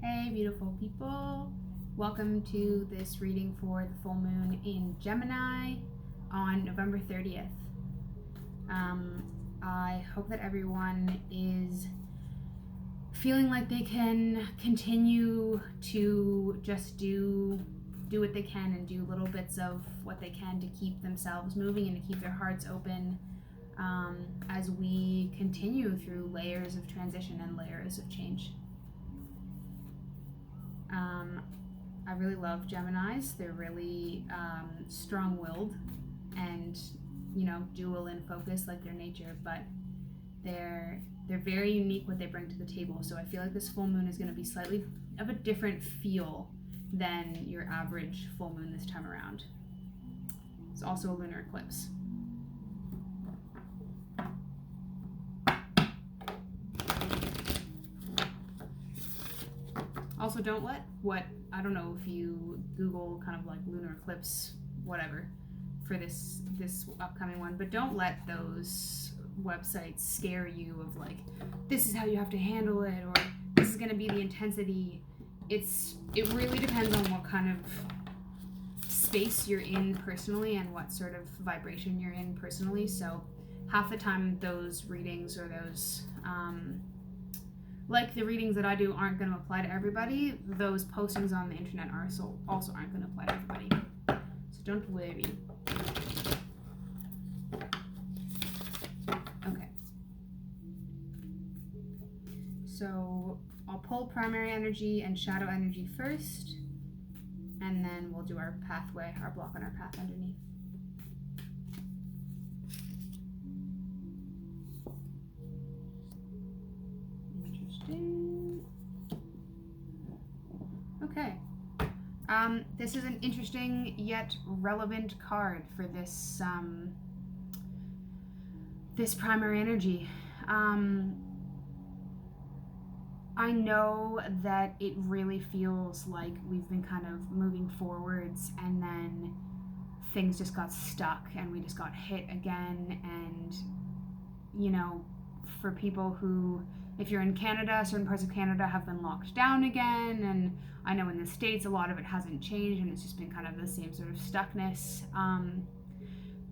Hey beautiful people, welcome to this reading for the full moon in Gemini on November 30th. I hope that everyone is feeling like they can continue to just do what they can and do little bits of what they can to keep themselves moving and to keep their hearts open as we continue through layers of transition and layers of change. I really love Geminis. They're really strong-willed and, dual in focus like their nature, but they're very unique what they bring to the table. So I feel like this full moon is going to be slightly of a different feel than your average full moon this time around. It's also a lunar eclipse. Also, don't let I don't know if you Google kind of like lunar eclipse, whatever, for this upcoming one, but don't let those websites scare you of like, this is how you have to handle it, or this is going to be the intensity. It really depends on what kind of space you're in personally and what sort of vibration you're in personally. So half the time those readings or those like the readings that I do aren't going to apply to everybody. Those postings on the internet also aren't going to apply to everybody. So don't worry. Okay. So I'll pull primary energy and shadow energy first, and then we'll do our pathway, our block on our path underneath. Okay. This is an interesting yet relevant card for this this primary energy. I know that it really feels like we've been kind of moving forwards and then things just got stuck and we just got hit again. And for people who, if you're in Canada, certain parts of Canada have been locked down again, and I know in the States a lot of it hasn't changed and it's just been kind of the same sort of stuckness.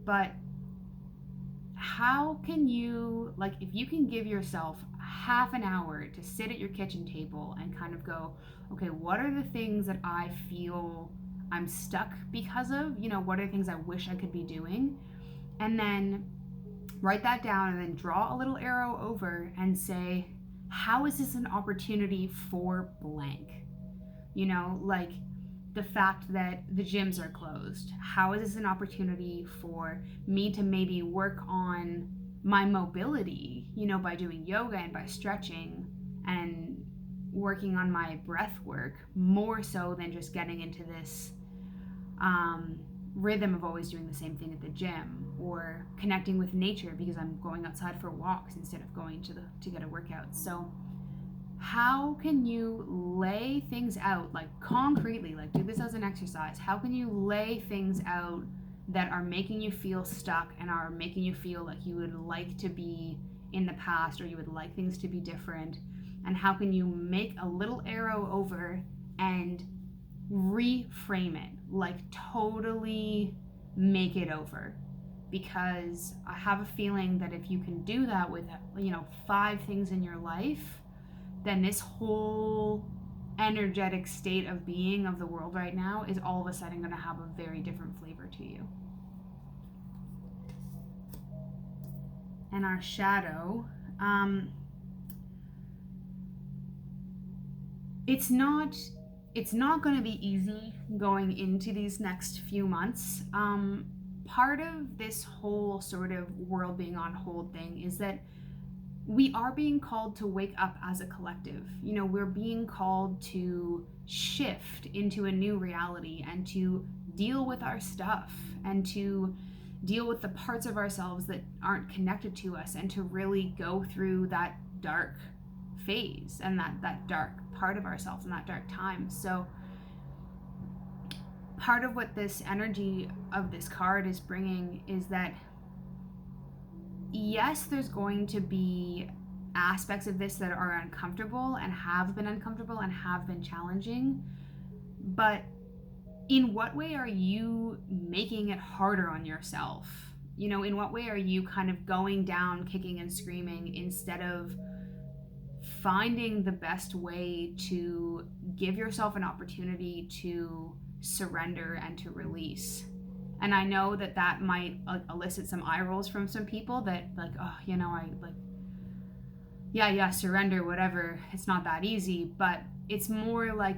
But how can you, like, if you can give yourself half an hour to sit at your kitchen table and kind of go, okay, what are the things that I feel I'm stuck because of? What are the things I wish I could be doing? And then write that down and then draw a little arrow over and say, how is this an opportunity for blank? Like the fact that the gyms are closed. How is this an opportunity for me to maybe work on my mobility, by doing yoga and by stretching and working on my breath work more so than just getting into this rhythm of always doing the same thing at the gym, or connecting with nature because I'm going outside for walks instead of going to get a workout. So how can you lay things out, like concretely, like do this as an exercise? How can you lay things out that are making you feel stuck and are making you feel like you would like to be in the past, or you would like things to be different? And how can you make a little arrow over and reframe it, like totally make it over? Because I have a feeling that if you can do that with 5 things in your life, then this whole energetic state of being of the world right now is all of a sudden going to have a very different flavor to you. And our shadow, it's not going to be easy going into these next few months. Part of this whole sort of world being on hold thing is that we are being called to wake up as a collective. We're being called to shift into a new reality and to deal with our stuff and to deal with the parts of ourselves that aren't connected to us, and to really go through that dark phase and that dark part of ourselves in that dark time. So part of what this energy of this card is bringing is that yes, there's going to be aspects of this that are uncomfortable and have been uncomfortable and have been challenging, but in what way are you making it harder on yourself? In what way are you kind of going down kicking and screaming instead of finding the best way to give yourself an opportunity to surrender and to release? And I know that might elicit some eye rolls from some people that like, oh, I like, yeah, surrender, whatever. It's not that easy, but it's more like,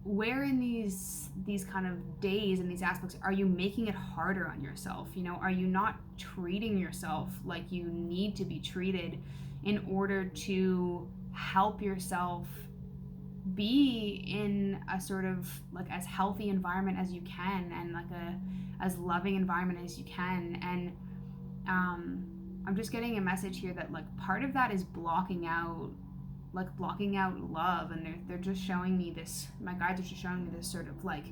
where in these kind of days and these aspects are you making it harder on yourself? Are you not treating yourself like you need to be treated in order to help yourself be in a sort of like as healthy environment as you can, and like as loving environment as you can? And I'm just getting a message here that like part of that is blocking out love, and they're just showing me this, my guides are just showing me this sort of like,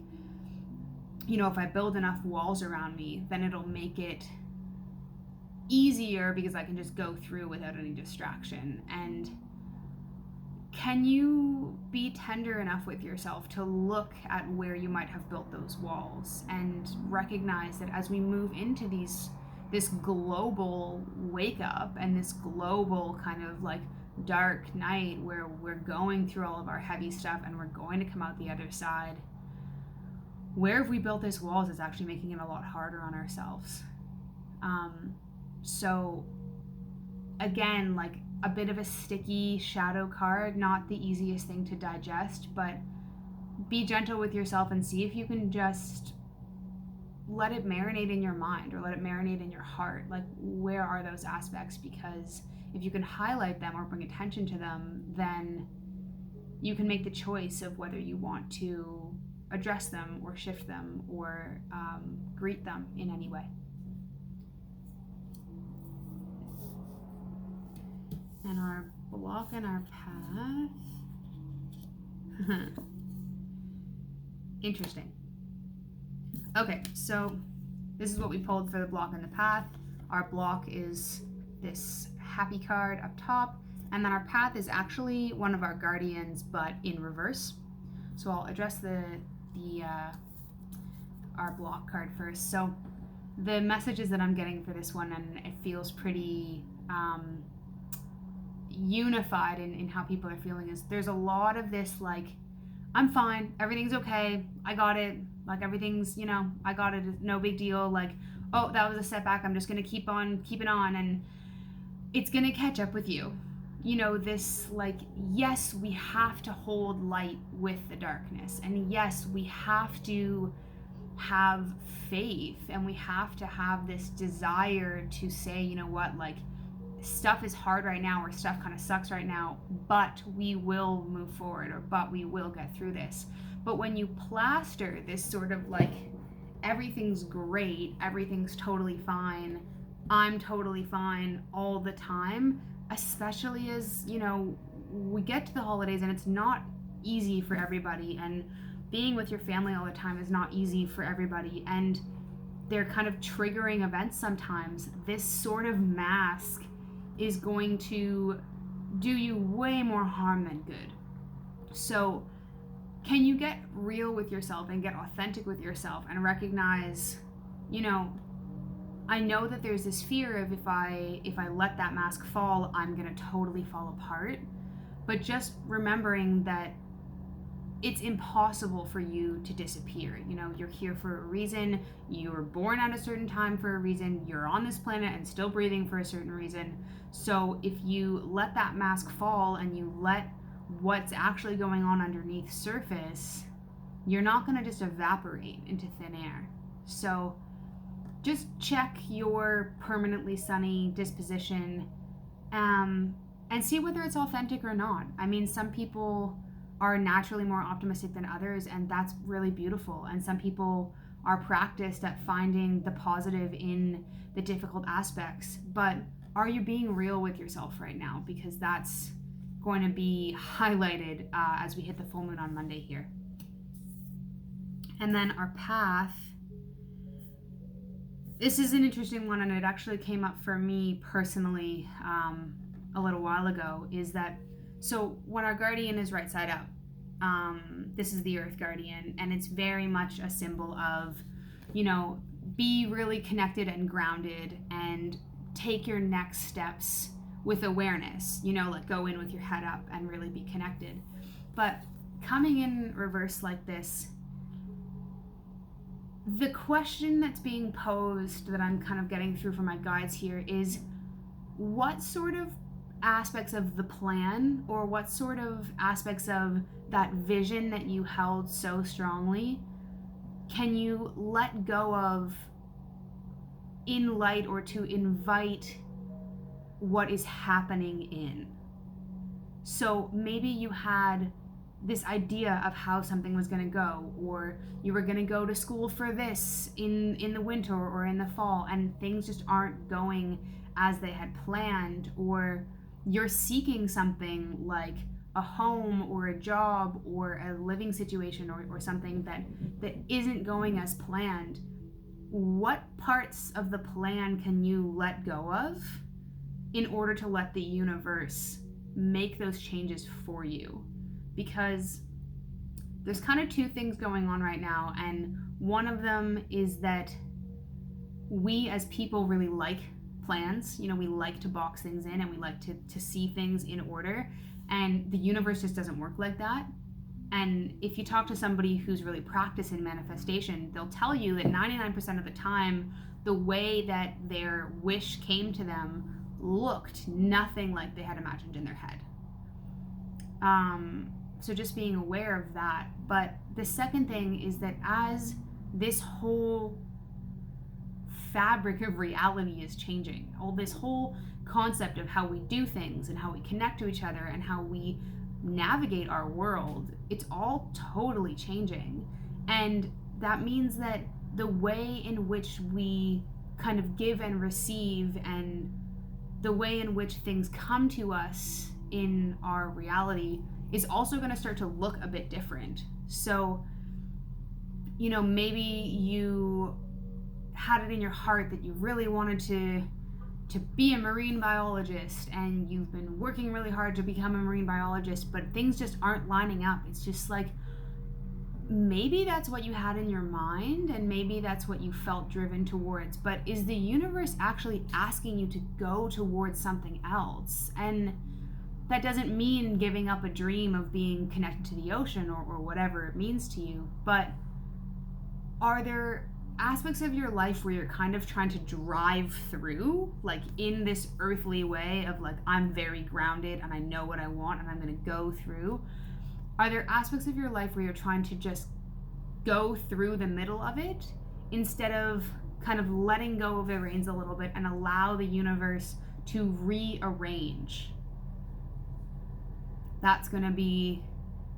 if I build enough walls around me, then it'll make it easier because I can just go through without any distraction. And can you be tender enough with yourself to look at where you might have built those walls and recognize that as we move into this global wake up and this global kind of like dark night where we're going through all of our heavy stuff and we're going to come out the other side, where have we built these walls is actually making it a lot harder on ourselves. So again, like a bit of a sticky shadow card, not the easiest thing to digest, but be gentle with yourself and see if you can just let it marinate in your mind or let it marinate in your heart. Like, where are those aspects? Because if you can highlight them or bring attention to them, then you can make the choice of whether you want to address them or shift them or greet them in any way. And our block and our path. Interesting. Okay, so this is what we pulled for the block and the path. Our block is this happy card up top, and then our path is actually one of our guardians, but in reverse. So I'll address our block card first. So the messages that I'm getting for this one, and it feels pretty unified in how people are feeling, is there's a lot of this like, I'm fine, everything's okay, I got it, like everything's, I got it, no big deal, like, oh, that was a setback, I'm just gonna keep on keeping on, and it's gonna catch up with you. This like, yes, we have to hold light with the darkness, and yes, we have to have faith, and we have to have this desire to say, you know what, like, stuff is hard right now, or stuff kind of sucks right now, but we will move forward, or but we will get through this. But when you plaster this sort of like, everything's great, everything's totally fine, I'm totally fine all the time, especially as, we get to the holidays and it's not easy for everybody, and being with your family all the time is not easy for everybody, and they're kind of triggering events sometimes. This sort of mask is going to do you way more harm than good. So can you get real with yourself and get authentic with yourself and recognize, I know that there's this fear of if I let that mask fall, I'm gonna totally fall apart. But just remembering that it's impossible for you to disappear. You're here for a reason. You were born at a certain time for a reason. You're on this planet and still breathing for a certain reason. So if you let that mask fall and you let what's actually going on underneath surface, you're not going to just evaporate into thin air. So just check your permanently sunny disposition and see whether it's authentic or not. I mean, some people are naturally more optimistic than others, and that's really beautiful. And some people are practiced at finding the positive in the difficult aspects. But are you being real with yourself right now? Because that's going to be highlighted as we hit the full moon on Monday here. And then our path. This is an interesting one, and it actually came up for me personally a little while ago is that, so when our guardian is right side up, this is the Earth Guardian, and it's very much a symbol of, be really connected and grounded and take your next steps with awareness, like go in with your head up and really be connected. But coming in reverse like this, the question that's being posed that I'm kind of getting through from my guides here is, what sort of aspects of the plan, or what sort of aspects of that vision that you held so strongly can you let go of in light, or to invite what is happening in? So maybe you had this idea of how something was going to go, or you were going to go to school for this in the winter or in the fall, and things just aren't going as they had planned, or you're seeking something like a home or a job or a living situation, or something that isn't going as planned. What parts of the plan can you let go of in order to let the universe make those changes for you? Because there's kind of two things going on right now, and one of them is that we as people really like plans. We like to box things in, and we like to see things in order, and the universe just doesn't work like that. And if you talk to somebody who's really practiced in manifestation, they'll tell you that 99% of the time, the way that their wish came to them looked nothing like they had imagined in their head. So just being aware of that. But the second thing is that as this whole fabric of reality is changing, all this whole concept of how we do things and how we connect to each other and how we navigate our world, it's all totally changing. And that means that the way in which we kind of give and receive, and the way in which things come to us in our reality, is also going to start to look a bit different. So, maybe you had it in your heart that you really wanted to be a marine biologist, and you've been working really hard to become a marine biologist, but things just aren't lining up. It's just like, maybe that's what you had in your mind, and maybe that's what you felt driven towards, but is the universe actually asking you to go towards something else? And that doesn't mean giving up a dream of being connected to the ocean, or whatever it means to you, but are there aspects of your life where you're kind of trying to drive through, like in this earthly way of like, I'm very grounded and I know what I want and I'm going to go through? Are there aspects of your life where you're trying to just go through the middle of it instead of kind of letting go of the reins a little bit and allow the universe to rearrange? That's going to be,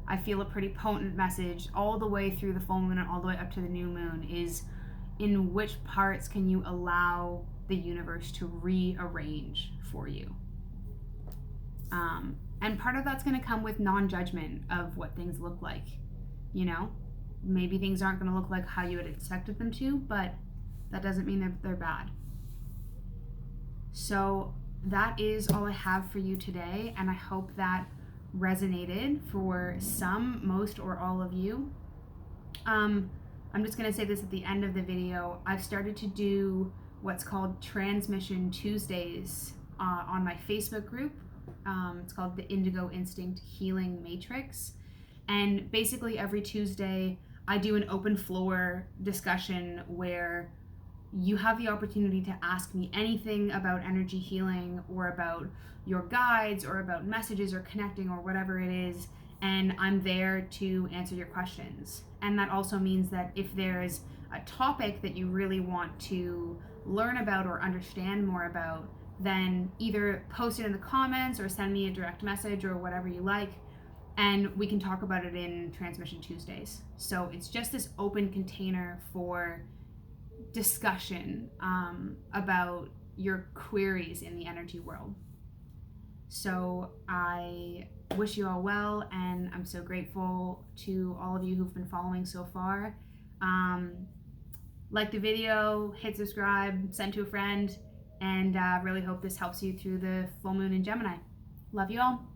I feel, a pretty potent message all the way through the full moon and all the way up to the new moon, is in which parts can you allow the universe to rearrange for you? And part of that's going to come with non-judgment of what things look like. Maybe things aren't going to look like how you had expected them to, but that doesn't mean they're bad. So that is all I have for you today, and I hope that resonated for some, most, or all of you. I'm just going to say this at the end of the video. I've started to do what's called Transmission Tuesdays on my Facebook group. It's called the Indigo Instinct Healing Matrix. And basically every Tuesday, I do an open floor discussion where you have the opportunity to ask me anything about energy healing, or about your guides, or about messages, or connecting, or whatever it is, and I'm there to answer your questions. And that also means that if there's a topic that you really want to learn about or understand more about, then either post it in the comments or send me a direct message or whatever you like, and we can talk about it in Transmission Tuesdays. So it's just this open container for discussion about your queries in the energy world. So I wish you all well, and I'm so grateful to all of you who've been following so far. Like the video, hit subscribe, send to a friend, and really hope this helps you through the full moon in Gemini. Love you all.